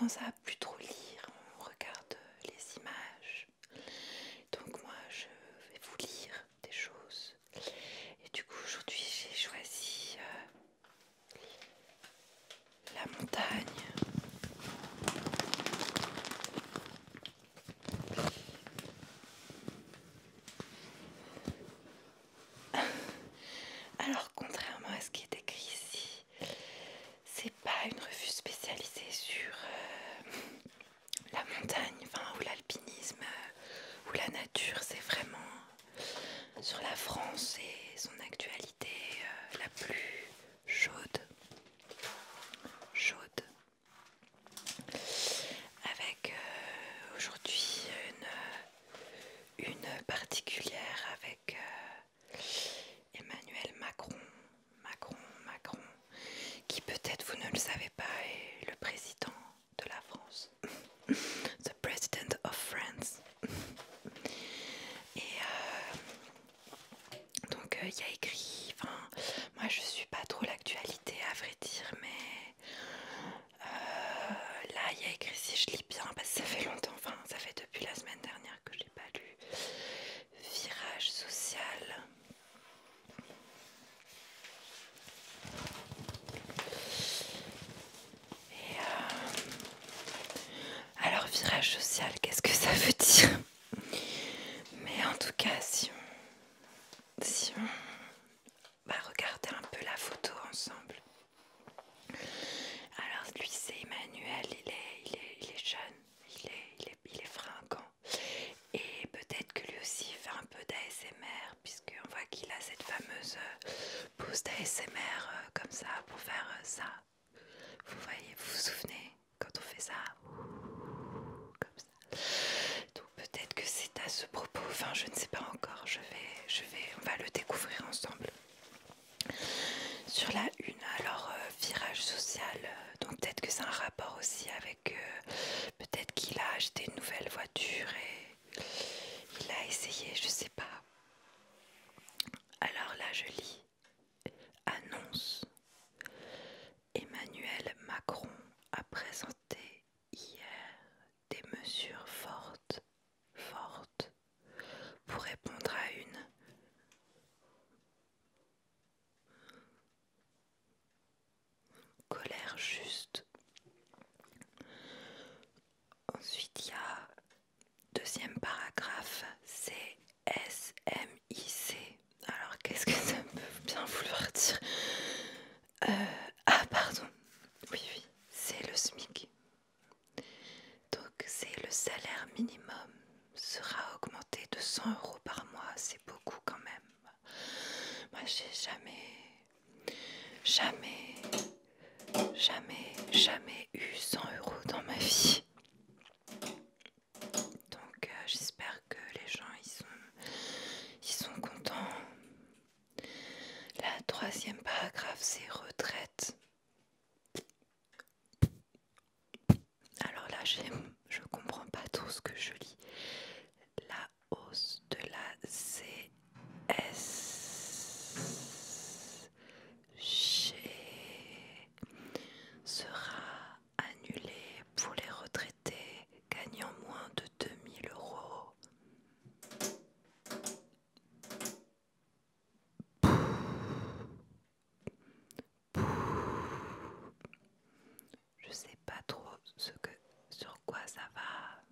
tendance à plus trop lire, on regarde les images. Donc moi je vais vous lire des choses. Et du coup aujourd'hui j'ai choisi la montagne. Alors contrairement à ce qui est écrit ici, c'est pas une revue spécialisée sur la montagne, enfin, ou l'alpinisme, ou la nature, c'est vraiment sur la France et son actualité la plus chaude, chaude, avec aujourd'hui une particulière avec Emmanuel Macron, Macron, qui peut-être vous ne le savez pas est le président de la France. The President of France. Et donc il y a écrit, enfin moi je suis pas trop l'actualité à vrai dire, mais là il y a écrit, si je lis bien, parce que ça fait longtemps, enfin ça fait depuis la semaine dernière que j'ai pas lu, virage social. Et alors virage social, qu'est-ce que ça veut dire? Mais en tout cas, si on va regarder un peu la photo ensemble. Alors lui c'est Emmanuel, il est jeune, il est fringant. Et peut-être que lui aussi il fait un peu d'ASMR, puisqu'on voit qu'il a cette fameuse pause d'ASMR comme ça pour faire ça. Vous voyez, vous vous souvenez quand on fait ça, comme ça. Donc peut-être que c'est à ce propos, enfin je ne sais pas encore, on va le découvrir ensemble. Sur la une, alors virage social, donc peut-être que c'est un rapport aussi avec, peut-être qu'il a acheté une nouvelle voiture et il a essayé, je sais pas. Alors là je lis, annonce, Emmanuel Macron a présenté hier des mesures fortes pour répondre à une colère juste. Ensuite, il y a deuxième paragraphe, c'est SMIC. Alors, qu'est-ce que ça peut bien vouloir dire? Ah, pardon. Oui, c'est le SMIC. Donc, c'est le salaire minimum sera augmenté de 100 € par mois. C'est beaucoup quand même. Moi, j'ai jamais eu 100 € dans ma vie. Donc j'espère que les gens ils sont contents. La troisième paragraphe c'est retraite. Alors là je comprends pas trop ce que je lis. La hausse de la CSG sera annulée pour les retraités gagnant moins de 2000 €. Je sais pas trop sur quoi ça va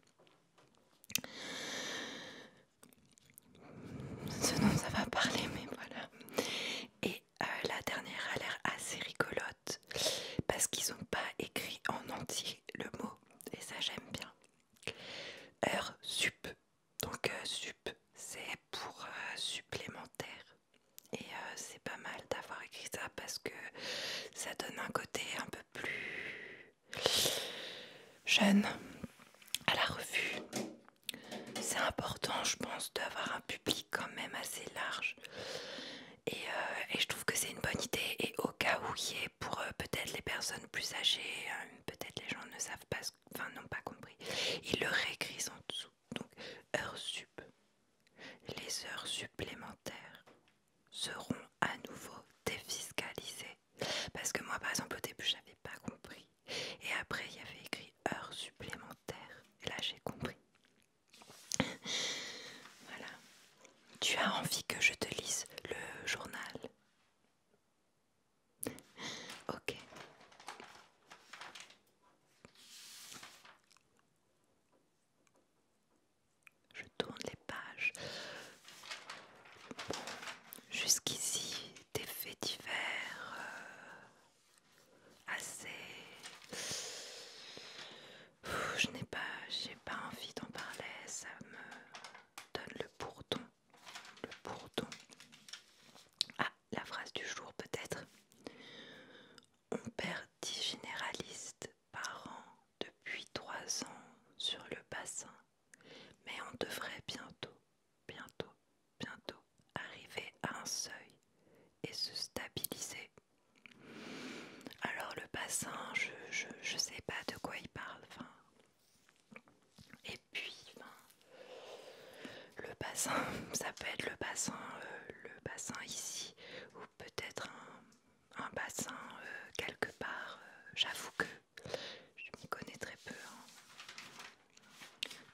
envie que je te lise le journal? Ok. Je tourne les pages. Bon, jusqu'ici, des faits divers assez... j'ai pas envie d'en parler, ça me donne le bourdon. Le bourdon. Ah, la phrase du jour peut-être. On perd 10 généralistes par an depuis 3 ans sur le bassin, mais on devrait bientôt arriver à un seuil et se stabiliser. Alors le bassin, je sais pas de quoi il parle, enfin. Et puis, le bassin, ça peut être le bassin ici, ou peut-être un bassin quelque part. J'avoue que je m'y connais très peu, hein.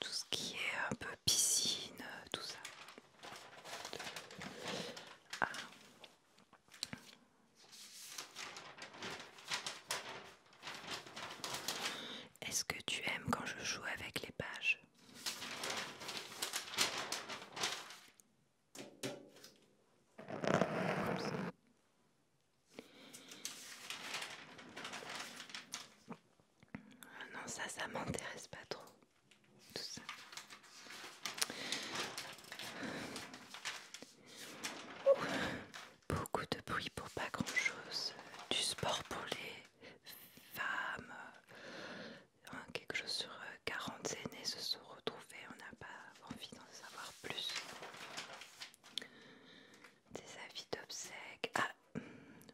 Tout ce qui est un peu piscine, tout ça. Ah. Est-ce que tu aimes quand je joue avec les pages? Oups. Non, ça m'intéresse pas trop. Tout ça. Beaucoup de bruit pour pas grand chose. Du sport pour les femmes. Quelque chose sur 40 aînés se sont retrouvés. On n'a pas envie d'en savoir plus. Des avis d'obsèques. Ah,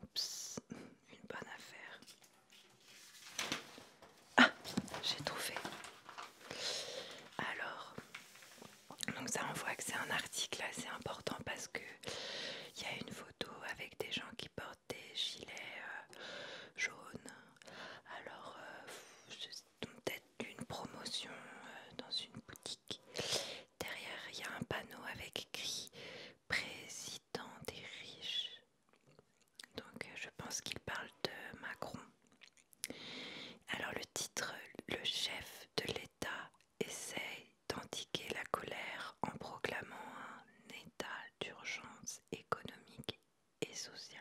oups, une bonne affaire. Ah, j'ai trouvé. Alors, donc ça on voit que c'est un article assez important parce que il y a une photo avec des gens qui portent des gilets jaunes. Alors, c'est peut-être une promotion dans une boutique. Derrière, il y a un panneau avec écrit Président des riches. Donc, je pense qu'il parle de Macron. Alors, le titre, le chef de l'État essaye d'endiguer la colère en proclamant un état d'urgence économique et sociale.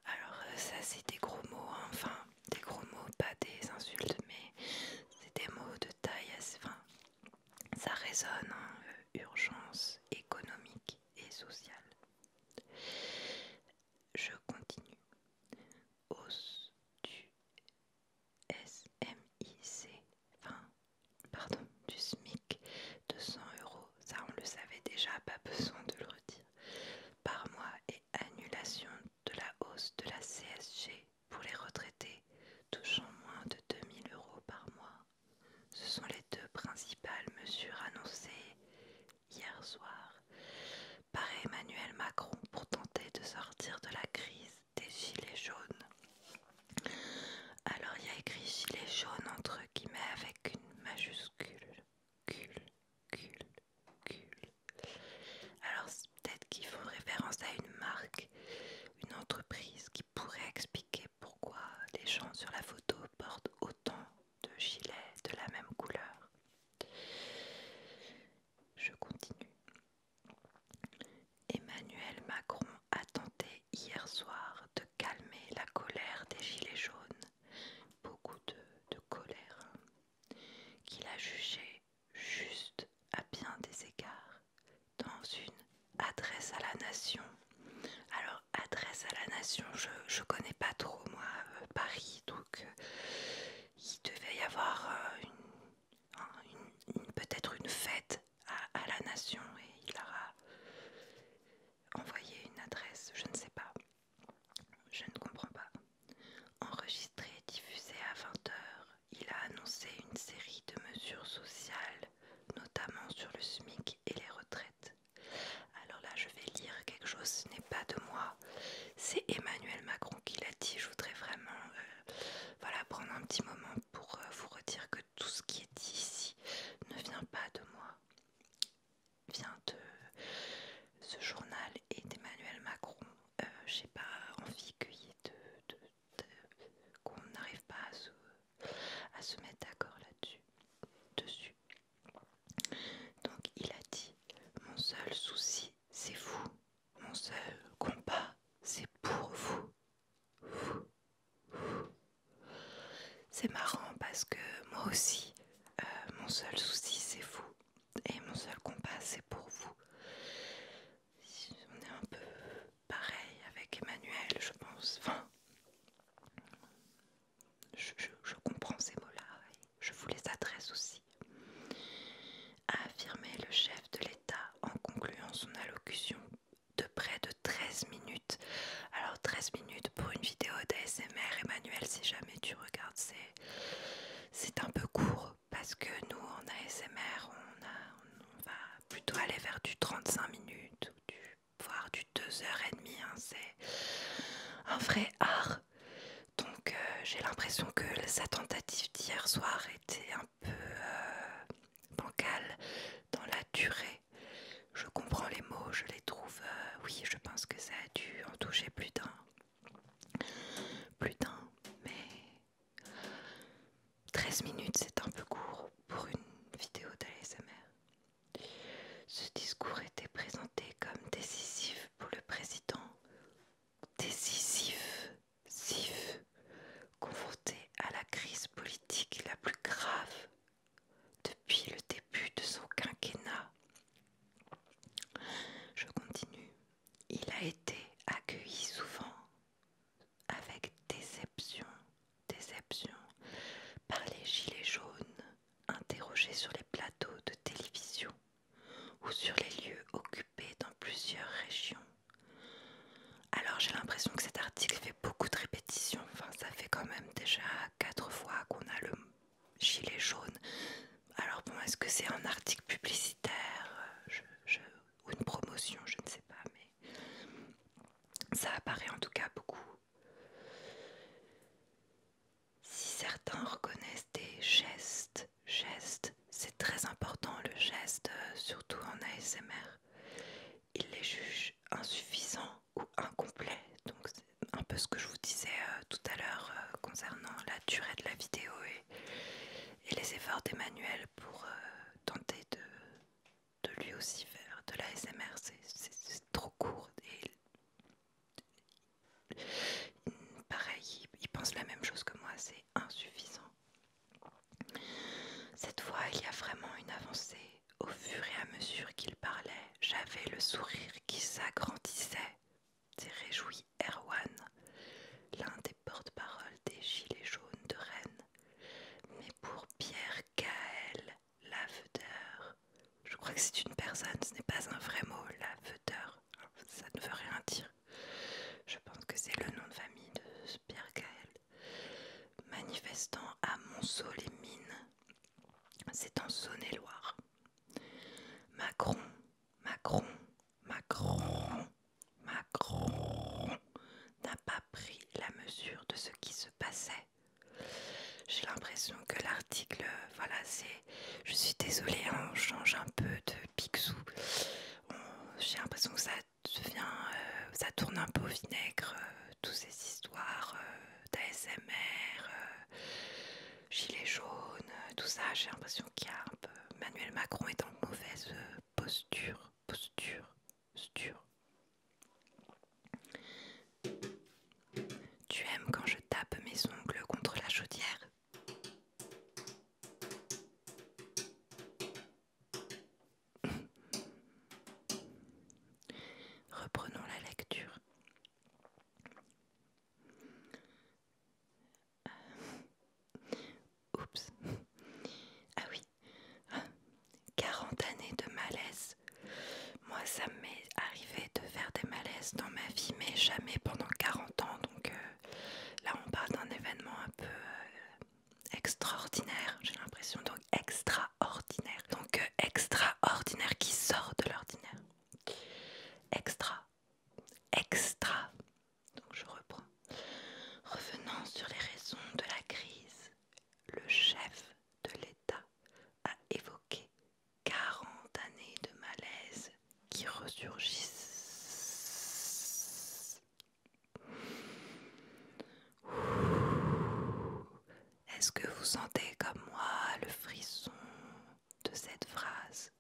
Alors ça c'est des gros mots, hein. Enfin des gros mots, pas des insultes, mais c'est des mots de taille assez... Enfin, ça résonne, hein, urgence économique et sociale. Je continue. Hausse du SMIC, enfin, pardon, du SMIC de 100 €, ça on le savait déjà, pas besoin de le redire, par mois, et annulation de la hausse de la CSG pour les retraités touchant moins de 2 000 € par mois. Ce sont les deux principales mesures annoncées hier soir par Emmanuel Macron pour tenter de sortir de la crise des gilets jaunes. Alors il y a écrit gilet jaune entre guillemets avec une majuscule. Alors peut-être qu'ils font référence à une marque, une entreprise qui pourrait expliquer pourquoi les gens sur la photo portent autant de gilets de la même couleur. Je continue. Emmanuel Macron a tenté hier soir de calmer la colère des gilets jaunes, beaucoup de colère, hein, qu'il a jugé juste à bien des égards, dans une adresse à la nation. Alors, adresse à la nation, je connais pas trop moi Paris, donc il devait y avoir peut-être une fête à la nation et il leur a envoyé une adresse, je ne sais pas, je ne comprends pas. Enregistré et diffusé à 20 h, il a annoncé une série de mesures sociales, notamment sur le SMIC et les retraites. Alors là, je vais lire quelque chose, ce n'est pas de moi, c'est Emmanuel Macron qui l'a aussi. Mon seul souci c'est vous et mon seul combat c'est pour vous. On est un peu pareil avec Emmanuel, je pense. Enfin, je comprends ces mots-là et je vous les adresse aussi. A affirmé le chef de l'État en concluant son allocution de près de 13 minutes. Alors 13 minutes pour une vidéo d'ASMR, Emmanuel, si jamais tu regardes, c'est un peu court parce que nous en ASMR on va plutôt aller vers du 35 minutes ou voire du 2h30, hein. C'est un vrai art. Donc j'ai l'impression que sa tentative d'hier soir était un peu bancale dans la durée. Je comprends les mots, je les trouve, oui, je pense que ça a dû en toucher plus d'un, mais 13 minutes c'est un peu court pour une vidéo d'ASMR. Ce discours était présenté comme décisif pour le président. Décisif, confronté à la crise politique la plus grave depuis le début de son quinquennat. Je continue. Il a été accueilli souvent avec déception par les gilets jaunes interrogés sur les plateaux de télévision ou sur les lieux occupés dans plusieurs régions. Alors j'ai l'impression que cet article fait beaucoup de répétitions, enfin ça fait quand même déjà 4 fois qu'on a le gilet jaune. Alors bon, est-ce que c'est un article publicitaire ou une promotion, je ne sais pas, mais ça apparaît en tout cas beaucoup. Si certains reconnaissent des gestes, c'est très important le geste, surtout en ASMR, ils les jugent insuffisants ou incomplets. Donc c'est un peu ce que je vous disais tout à l'heure concernant la durée de la vidéo et les efforts d'Emmanuel pour tenter de lui aussi faire de l'ASMR. C'est trop court et pareil, il pense la même chose que moi, c'est insuffisant. Cette fois, il y a vraiment une avancée. Au fur et à mesure qu'il parlait, j'avais le sourire qui s'agrandissait. S'est réjoui Erwan, l'un des porte-paroles des Gilets jaunes de Rennes. Mais pour Pierre Gaël Lavedeur, je crois que c'est une personne, ce n'est pas un vrai mot, Lavedeur, ça ne veut rien dire. Je pense que c'est le nom de famille de ce Pierre Gaël. Manifestant à Monceau-les-Mines, c'est en Saône-et-Loire. Macron n'a pas pris la mesure de ce qui se passait. J'ai l'impression que l'article, voilà, je suis désolée, hein, on change un peu de Picsou. J'ai l'impression que ça ça tourne un peu au vinaigre, toutes ces histoires d'ASMR, gilets jaunes, tout ça. J'ai l'impression qu'il y a un peu... Emmanuel Macron est en mauvaise posture. Tu aimes quand je tape mes ongles contre la chaudière? Reprenons la lecture. Oups. Ah oui. 40 années de malaise. Moi, ça m'est arrivé de faire des malaises dans ma vie, mais jamais pendant 40 ans. Donc là, on parle d'un événement un peu extraordinaire, j'ai l'impression. Donc extraordinaire. Donc extraordinaire qui sort de l'ordinaire. Extra. Donc je reprends. Revenant sur les raisons de la crise, le chef de l'État a évoqué 40 années de malaise qui ressurgissent. Est-ce que vous sentez comme moi le frisson de cette phrase?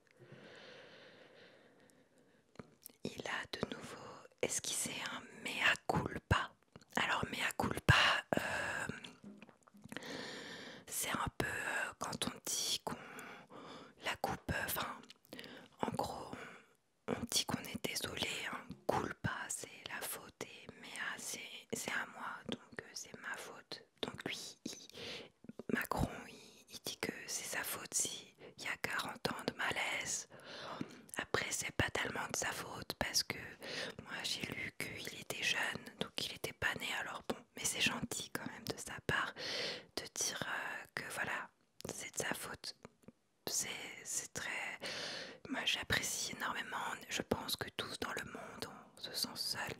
Il a de nouveau esquissé un mea culpa. Alors mea culpa, c'est un peu 40 ans de malaise. Après, c'est pas tellement de sa faute parce que moi j'ai lu qu'il était jeune, donc il était pas né, alors bon, mais c'est gentil quand même de sa part de dire que voilà, c'est de sa faute. C'est très... Moi j'apprécie énormément, je pense que tous dans le monde on se sent seul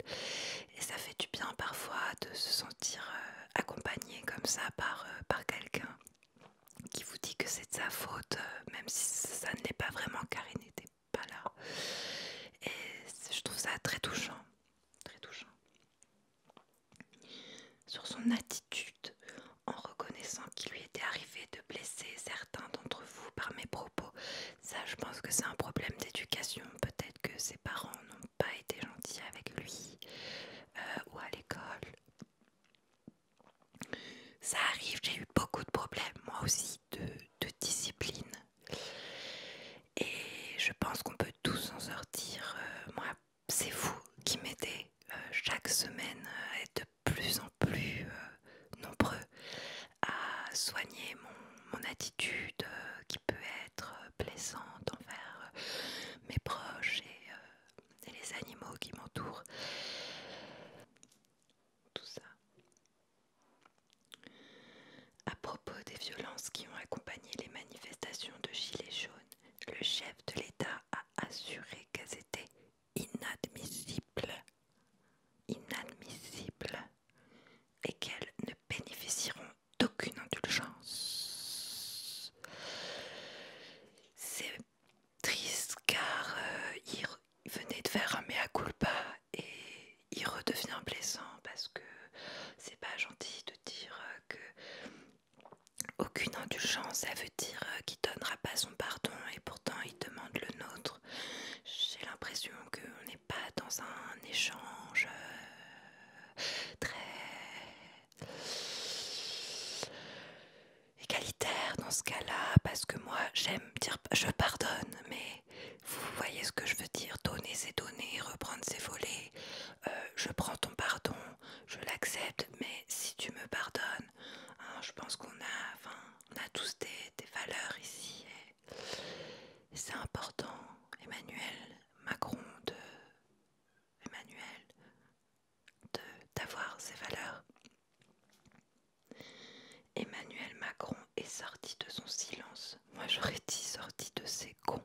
et ça fait du bien parfois de se sentir accompagné comme ça par quelqu'un qui vous dit que c'est de sa faute, même si ça ne l'est pas vraiment car il n'était pas là. Et je trouve ça très touchant, très touchant. Sur son attitude, en reconnaissant qu'il lui était arrivé de blesser certains d'entre vous par mes propos, ça je pense que c'est un problème d'éducation. Peut-être que ses parents n'ont pas été gentils avec lui ou à l'école. Ça arrive, j'ai eu beaucoup de problèmes, moi aussi, de discipline. Et je pense qu'on peut tous en sortir. Moi, c'est vous qui m'aidez chaque semaine à être de plus en plus nombreux à soigner mon attitude qui peut être blessante envers mes proches et les animaux qui m'entourent. Tout ça. À propos des violences qui ont accompagné les manifestations de Gilets jaunes, le chef de l'État a assuré qu'elles étaient inadmissibles, et qu'elles ne bénéficieront d'aucune indulgence. C'est triste car il venait de faire un mea culpa et il redevient blessant parce que c'est pas gentil de dire que aucune indulgence, ça veut dire qu'il donnera pas son pardon et pourtant il demande le nôtre. J'ai l'impression qu'on n'est pas dans un échange très égalitaire dans ce cas-là, parce que moi j'aime dire je pardonne, mais vous voyez ce que je veux dire, donner c'est donner, reprendre c'est voler. Je prends ton pardon, je l'accepte, mais si tu me pardonnes, hein, je pense qu'on a tous des valeurs ici et c'est important. Emmanuel Macron d'avoir ces valeurs. Emmanuel Macron est sorti de son silence. Moi j'aurais dit sorti de ses cons.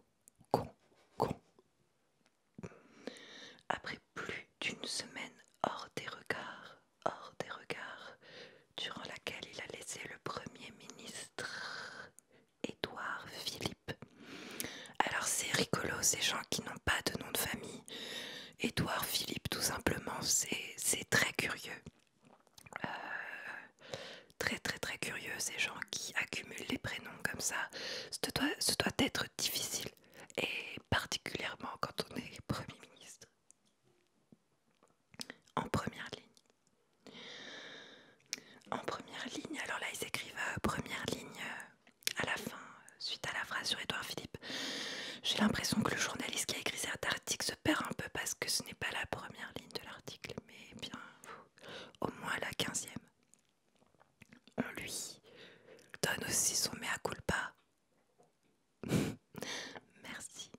Après plus d'une semaine hors des regards, durant laquelle il a laissé le Premier ministre Édouard Philippe. Alors c'est rigolo, ces gens qui n'ont pas de nom de famille. Édouard Philippe, tout simplement, c'est très curieux. Très curieux, ces gens qui accumulent les prénoms comme ça. Ce doit être difficile, et particulièrement quand on est Premier ministre. En première ligne. Alors là ils écrivent première ligne à la fin, suite à la phrase sur Édouard Philippe. J'ai l'impression que le journaliste qui a écrit cet article se perd un peu parce que ce n'est pas la première ligne de l'article, mais bien au moins la 15e. On lui donne aussi son mea culpa. Merci.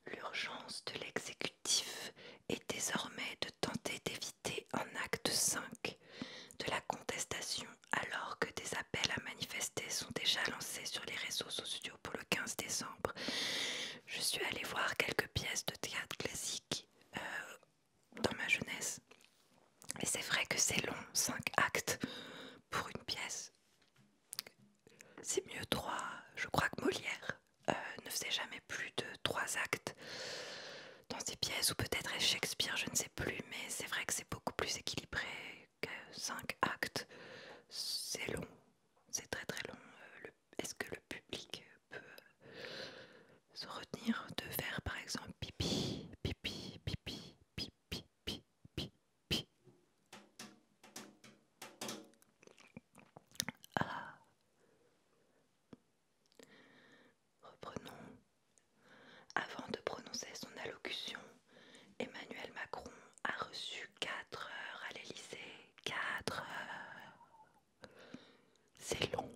L'urgence de l'exécutif est désormais de tenter d'éviter un acte 5 de la contestation alors que des appels à manifester sont déjà lancés sur les réseaux sociaux pour le 15 décembre. Je suis allée voir quelques pièces de théâtre classique dans ma jeunesse. Et c'est vrai que c'est long, 5 actes pour une pièce. C'est mieux 3. Je crois que Molière ne faisait jamais plus de 3 actes dans ses pièces, ou peut-être Shakespeare, je ne sais plus, mais c'est vrai que c'est beaucoup plus équilibré que 5 actes. C'est long, c'est très long. Est-ce que le public peut se retenir de faire par exemple pipi, pipi, pipi, pipi, pipi, pipi? Ah. Reprenons. Avant de prononcer son allocution, Emmanuel Macron a reçu 4 heures à l'Élysée. 4 heures. C'est long.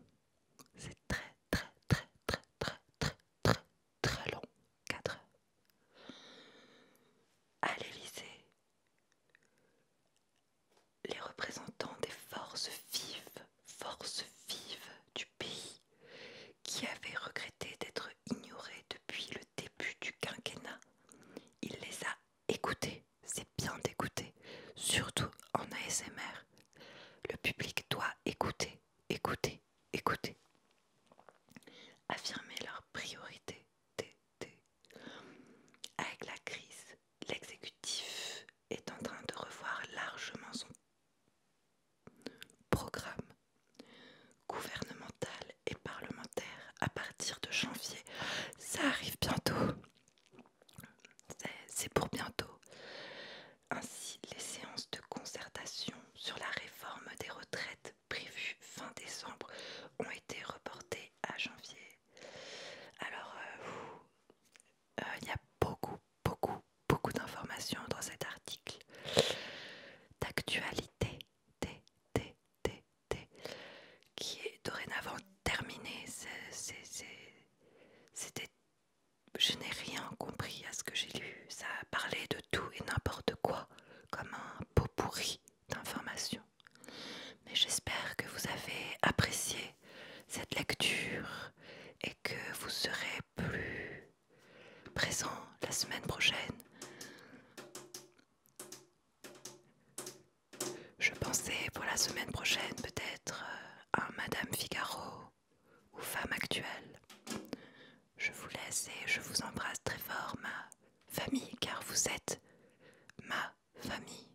qui avait regretté d'être ignoré depuis le début du quinquennat. Il les a écoutés, c'est bien d'écouter, surtout en ASMR. Le public doit écouter, écouter, écouter. Affirmer leurs priorités. Avec la crise, l'exécutif est en train de revoir largement son programme gouvernemental et parlementaire à partir de janvier. Ça arrive bientôt. C'est pour bientôt. Ainsi, les séances de concertation sur la réforme des retraites prévues fin décembre ont été reportées à janvier. Alors, il y a beaucoup d'informations dans cet article d'actualité qui est dorénavant terminé. C'était, je n'ai rien compris à ce que j'ai lu. Ça a parlé de tout et n'importe quoi, comme un pot pourri d'informations. Mais j'espère que vous avez apprécié cette lecture et que vous serez plus présent la semaine prochaine. Je pensais pour la semaine prochaine peut-être à Madame Figaro ou Femme Actuelle. Je vous laisse et je vous embrasse très fort, ma famille, car vous êtes ma famille.